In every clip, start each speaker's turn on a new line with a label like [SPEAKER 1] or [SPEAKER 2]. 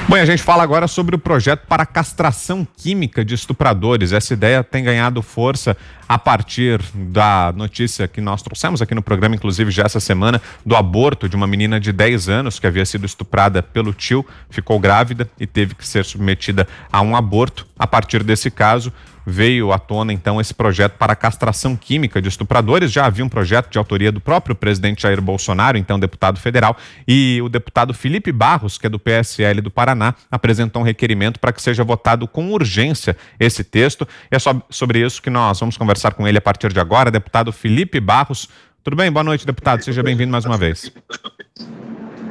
[SPEAKER 1] Bom, a gente fala agora sobre o projeto para castração química de estupradores. Essa ideia tem ganhado força a partir da notícia que nós trouxemos aqui no programa, inclusive já essa semana, do aborto de uma menina de 10 anos que havia sido estuprada pelo tio, ficou grávida e teve que ser submetida a um aborto. A partir desse caso, veio à tona, então, esse projeto para a castração química de estupradores. Já havia um projeto de autoria do próprio presidente Jair Bolsonaro, então deputado federal, e o deputado Felipe Barros, que é do PSL do Paraná, apresentou um requerimento para que seja votado com urgência esse texto. E é sobre isso que nós vamos conversar com ele a partir de agora. Deputado Felipe Barros. Tudo bem? Boa noite, deputado. Seja bem-vindo mais uma vez.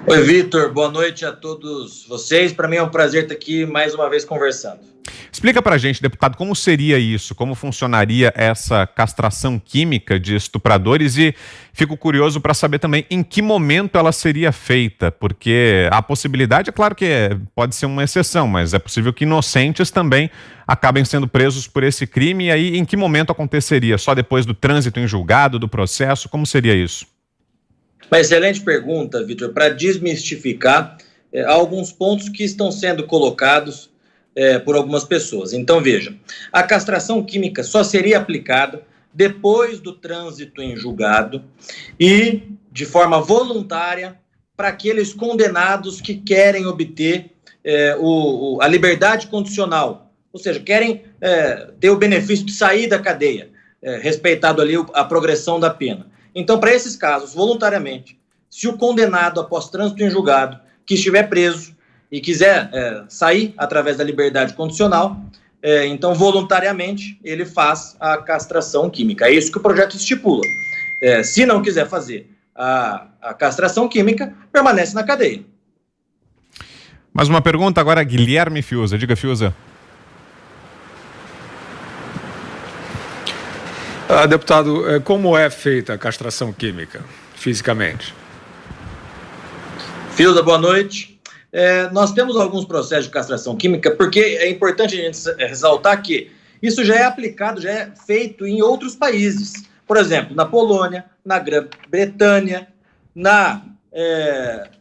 [SPEAKER 2] Oi, Vitor. Boa noite a todos vocês. Para mim é um prazer estar aqui mais uma vez conversando.
[SPEAKER 1] Explica pra gente, deputado, como seria isso, como funcionaria essa castração química de estupradores e fico curioso para saber também em que momento ela seria feita, porque a possibilidade, é claro que pode ser uma exceção, mas é possível que inocentes também acabem sendo presos por esse crime, e aí em que momento aconteceria? Só depois do trânsito em julgado, do processo, como seria isso?
[SPEAKER 2] Uma excelente pergunta, Vitor, para desmistificar alguns pontos que estão sendo colocados por algumas pessoas. Então, veja, a castração química só seria aplicada depois do trânsito em julgado e de forma voluntária para aqueles condenados que querem obter a liberdade condicional, ou seja, querem ter o benefício de sair da cadeia, respeitado ali a progressão da pena. Então, para esses casos, voluntariamente, se o condenado após trânsito em julgado que estiver preso e quiser sair através da liberdade condicional, então, voluntariamente, ele faz a castração química. É isso que o projeto estipula. Se não quiser fazer a castração química, permanece na cadeia.
[SPEAKER 1] Mais uma pergunta agora, Guilherme Fiuza. Diga, Fiuza.
[SPEAKER 3] Deputado, como é feita a castração química, fisicamente?
[SPEAKER 2] Fiuza, boa noite. Nós temos alguns processos de castração química, porque é importante a gente ressaltar que isso já é aplicado, já é feito em outros países. Por exemplo, na Polônia, na Grã-Bretanha,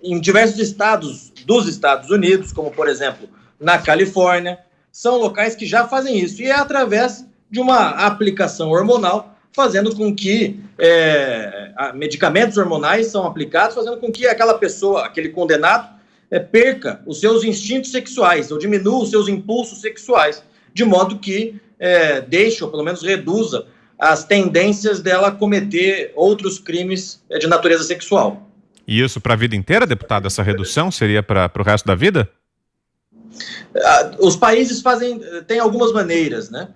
[SPEAKER 2] em diversos estados dos Estados Unidos, como, por exemplo, na Califórnia. São locais que já fazem isso, e é através de uma aplicação hormonal, fazendo com que medicamentos hormonais são aplicados, fazendo com que aquela pessoa, aquele condenado, perca os seus instintos sexuais, ou diminua os seus impulsos sexuais, de modo que deixe, ou pelo menos reduza, as tendências dela a cometer outros crimes de natureza sexual.
[SPEAKER 1] E isso para a vida inteira, deputado? Essa redução seria para o resto da vida?
[SPEAKER 2] Os países têm algumas maneiras, né?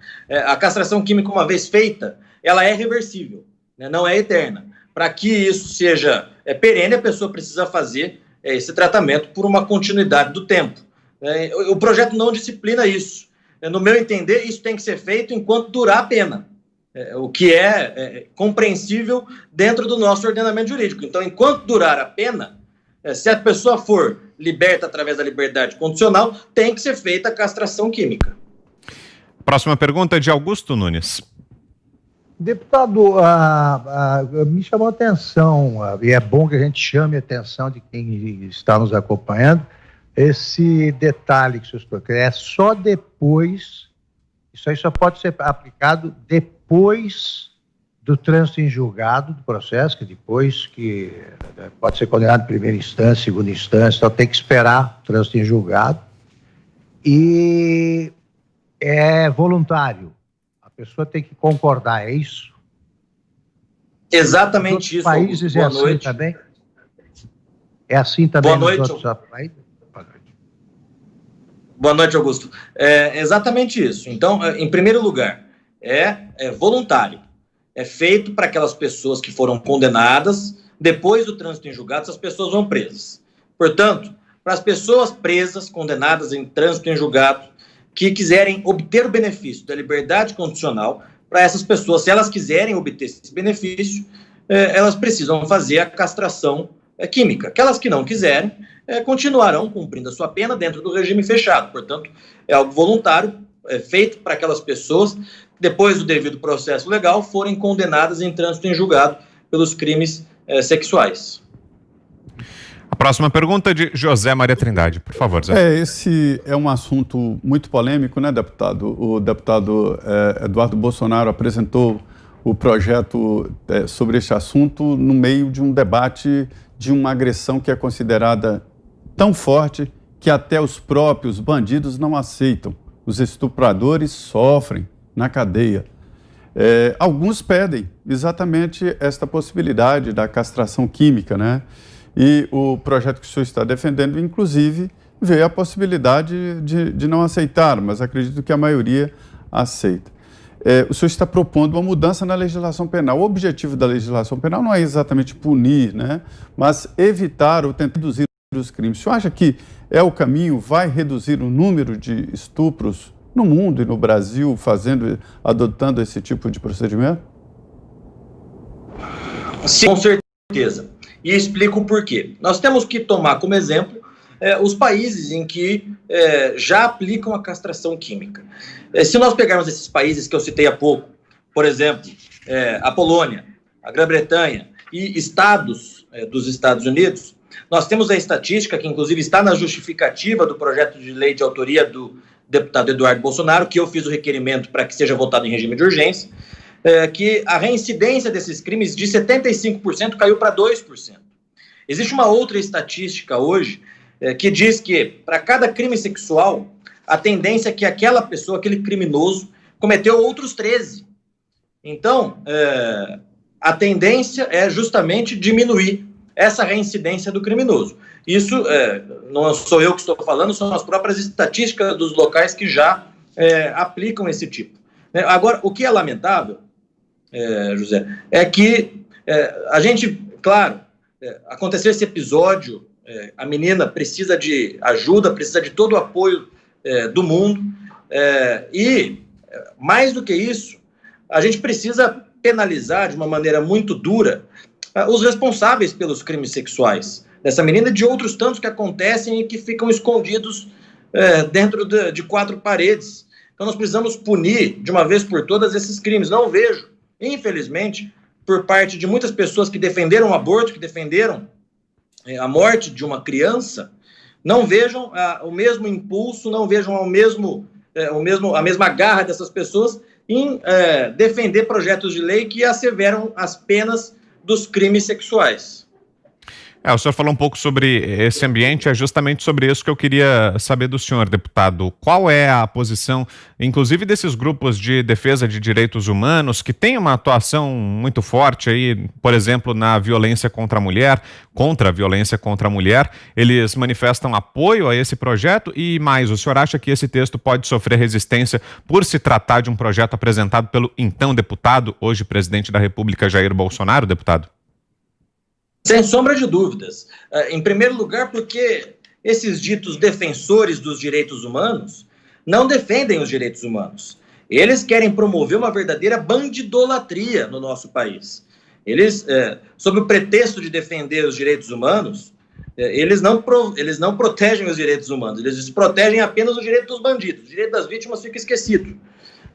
[SPEAKER 2] A castração química, uma vez feita, ela é reversível, né? Não é eterna. Para que isso seja perene, a pessoa precisa fazer esse tratamento por uma continuidade do tempo. O projeto não disciplina isso. No meu entender, isso tem que ser feito enquanto durar a pena, o que é compreensível dentro do nosso ordenamento jurídico. Então, enquanto durar a pena, se a pessoa for liberta através da liberdade condicional, tem que ser feita a castração química.
[SPEAKER 1] Próxima pergunta é de Augusto Nunes.
[SPEAKER 4] Deputado, me chamou a atenção, e é bom que a gente chame a atenção de quem está nos acompanhando, esse detalhe que o senhor explicou, é só depois, isso aí só pode ser aplicado depois do trânsito em julgado do processo, que depois que pode ser condenado em primeira instância, segunda instância, então tem que esperar o trânsito em julgado, e é voluntário. A pessoa tem que concordar, é isso?
[SPEAKER 2] Exatamente isso.
[SPEAKER 4] Países
[SPEAKER 2] boa
[SPEAKER 4] é assim
[SPEAKER 2] noite.
[SPEAKER 4] Também? É assim também
[SPEAKER 2] boa noite,
[SPEAKER 4] nos outros países?
[SPEAKER 2] Boa noite, Augusto. Exatamente isso. Então, em primeiro lugar, é voluntário. É feito para aquelas pessoas que foram condenadas. Depois do trânsito em julgado, essas pessoas vão presas. Portanto, para as pessoas presas, condenadas em trânsito em julgado, que quiserem obter o benefício da liberdade condicional, para essas pessoas, se elas quiserem obter esse benefício, elas precisam fazer a castração química. Aquelas que não quiserem, continuarão cumprindo a sua pena dentro do regime fechado. Portanto, é algo voluntário, feito para aquelas pessoas, depois do devido processo legal, forem condenadas em trânsito em julgado pelos crimes sexuais.
[SPEAKER 1] A próxima pergunta é de José Maria Trindade. Por favor, Zé.
[SPEAKER 5] Esse é um assunto muito polêmico, né, deputado? O deputado Eduardo Bolsonaro apresentou o projeto sobre este assunto no meio de um debate de uma agressão que é considerada tão forte que até os próprios bandidos não aceitam. Os estupradores sofrem na cadeia. Alguns pedem exatamente esta possibilidade da castração química, né? E o projeto que o senhor está defendendo, inclusive, vê a possibilidade de não aceitar, mas acredito que a maioria aceita. O senhor está propondo uma mudança na legislação penal. O objetivo da legislação penal não é exatamente punir, né? Mas evitar ou tentar reduzir os crimes. O senhor acha que é o caminho, vai reduzir o número de estupros no mundo e no Brasil, adotando esse tipo de procedimento?
[SPEAKER 2] Sim, com certeza. E explico por quê. Nós temos que tomar como exemplo os países em que já aplicam a castração química. Se nós pegarmos esses países que eu citei há pouco, por exemplo, a Polônia, a Grã-Bretanha e estados dos Estados Unidos, nós temos a estatística que inclusive está na justificativa do projeto de lei de autoria do deputado Eduardo Bolsonaro, que eu fiz o requerimento para que seja votado em regime de urgência, que a reincidência desses crimes de 75% caiu para 2%. Existe uma outra estatística hoje que diz que para cada crime sexual, a tendência é que aquela pessoa, aquele criminoso, cometeu outros 13. Então, a tendência é justamente diminuir essa reincidência do criminoso. Isso não sou eu que estou falando, são as próprias estatísticas dos locais que já aplicam esse tipo. Agora, o que é lamentável, José, é que a gente, claro, aconteceu esse episódio, a menina precisa de ajuda, precisa de todo o apoio do mundo, e, mais do que isso, a gente precisa penalizar de uma maneira muito dura os responsáveis pelos crimes sexuais dessa menina e de outros tantos que acontecem e que ficam escondidos dentro de quatro paredes. Então nós precisamos punir de uma vez por todas esses crimes. Não vejo, infelizmente, por parte de muitas pessoas que defenderam o aborto, que defenderam a morte de uma criança, não vejam o mesmo impulso, não vejam a mesma garra dessas pessoas em defender projetos de lei que asseveram as penas dos crimes sexuais.
[SPEAKER 1] O senhor falou um pouco sobre esse ambiente, é justamente sobre isso que eu queria saber do senhor, deputado. Qual é a posição, inclusive, desses grupos de defesa de direitos humanos que têm uma atuação muito forte aí, por exemplo, na violência contra a violência contra a mulher, eles manifestam apoio a esse projeto e mais, o senhor acha que esse texto pode sofrer resistência por se tratar de um projeto apresentado pelo então deputado, hoje presidente da República, Jair Bolsonaro, deputado?
[SPEAKER 2] Sem sombra de dúvidas. Em primeiro lugar, porque esses ditos defensores dos direitos humanos não defendem os direitos humanos. Eles querem promover uma verdadeira bandidolatria no nosso país. Eles, sob o pretexto de defender os direitos humanos, eles não protegem os direitos humanos, eles protegem apenas o direito dos bandidos. O direito das vítimas fica esquecido.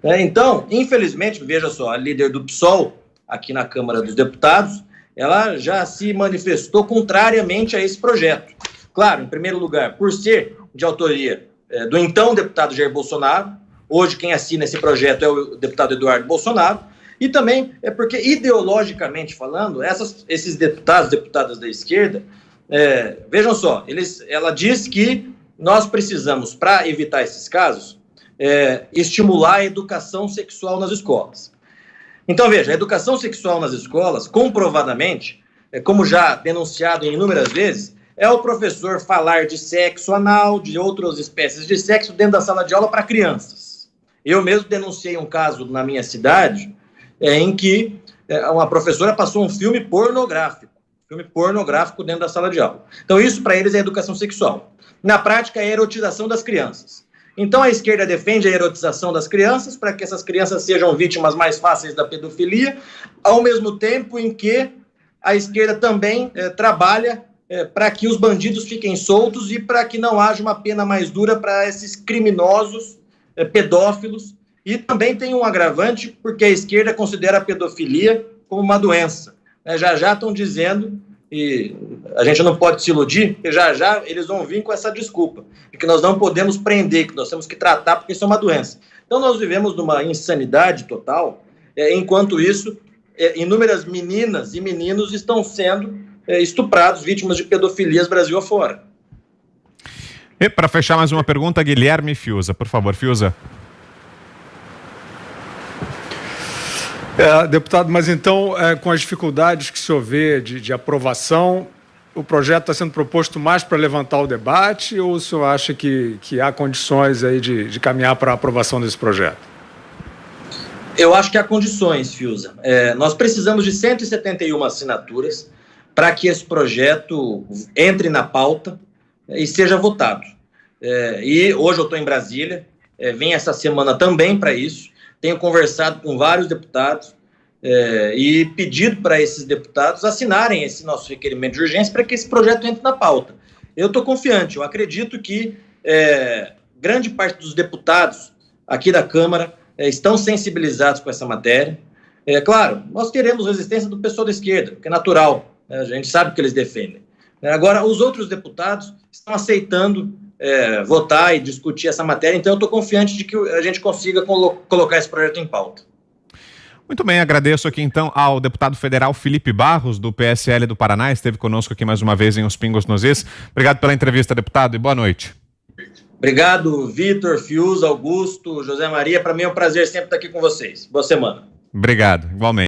[SPEAKER 2] Então, infelizmente, veja só, a líder do PSOL, aqui na Câmara dos Deputados, ela já se manifestou contrariamente a esse projeto. Claro, em primeiro lugar, por ser de autoria do então deputado Jair Bolsonaro, hoje quem assina esse projeto é o deputado Eduardo Bolsonaro, e também é porque, ideologicamente falando, esses deputadas da esquerda, vejam só, ela diz que nós precisamos, para evitar esses casos, estimular a educação sexual nas escolas. Então, veja, a educação sexual nas escolas, comprovadamente, como já denunciado em inúmeras vezes, é o professor falar de sexo anal, de outras espécies de sexo dentro da sala de aula para crianças. Eu mesmo denunciei um caso na minha cidade em que uma professora passou um filme pornográfico dentro da sala de aula. Então, isso para eles é educação sexual. Na prática, é a erotização das crianças. Então a esquerda defende a erotização das crianças para que essas crianças sejam vítimas mais fáceis da pedofilia, ao mesmo tempo em que a esquerda também trabalha para que os bandidos fiquem soltos e para que não haja uma pena mais dura para esses criminosos pedófilos. E também tem um agravante porque a esquerda considera a pedofilia como uma doença. Já estão dizendo e a gente não pode se iludir, porque já já eles vão vir com essa desculpa, de que nós não podemos prender, que nós temos que tratar porque isso é uma doença. Então nós vivemos numa insanidade total, enquanto isso, inúmeras meninas e meninos estão sendo estuprados, vítimas de pedofilias Brasil afora.
[SPEAKER 1] E para fechar mais uma pergunta, Guilherme Fiuza, por favor, Fiuza.
[SPEAKER 3] Deputado, mas então, com as dificuldades que o senhor vê de aprovação, o projeto está sendo proposto mais para levantar o debate ou o senhor acha que há condições aí de caminhar para a aprovação desse projeto?
[SPEAKER 2] Eu acho que há condições, Fiuza. Nós precisamos de 171 assinaturas para que esse projeto entre na pauta e seja votado. E hoje eu estou em Brasília, vim essa semana também para isso, tenho conversado com vários deputados e pedido para esses deputados assinarem esse nosso requerimento de urgência para que esse projeto entre na pauta. Eu estou confiante, eu acredito que grande parte dos deputados aqui da Câmara estão sensibilizados com essa matéria. Claro, nós teremos resistência do pessoal da esquerda, que é natural, a gente sabe o que eles defendem. Agora, os outros deputados estão aceitando votar e discutir essa matéria, então eu estou confiante de que a gente consiga colocar esse projeto em pauta.
[SPEAKER 1] Muito bem, agradeço aqui então ao deputado federal Felipe Barros, do PSL do Paraná, esteve conosco aqui mais uma vez em Os Pingos nos Is. Obrigado pela entrevista, deputado, e boa noite.
[SPEAKER 2] Obrigado, Vitor, Fiuza, Augusto, José Maria, para mim é um prazer sempre estar aqui com vocês. Boa semana.
[SPEAKER 1] Obrigado, igualmente.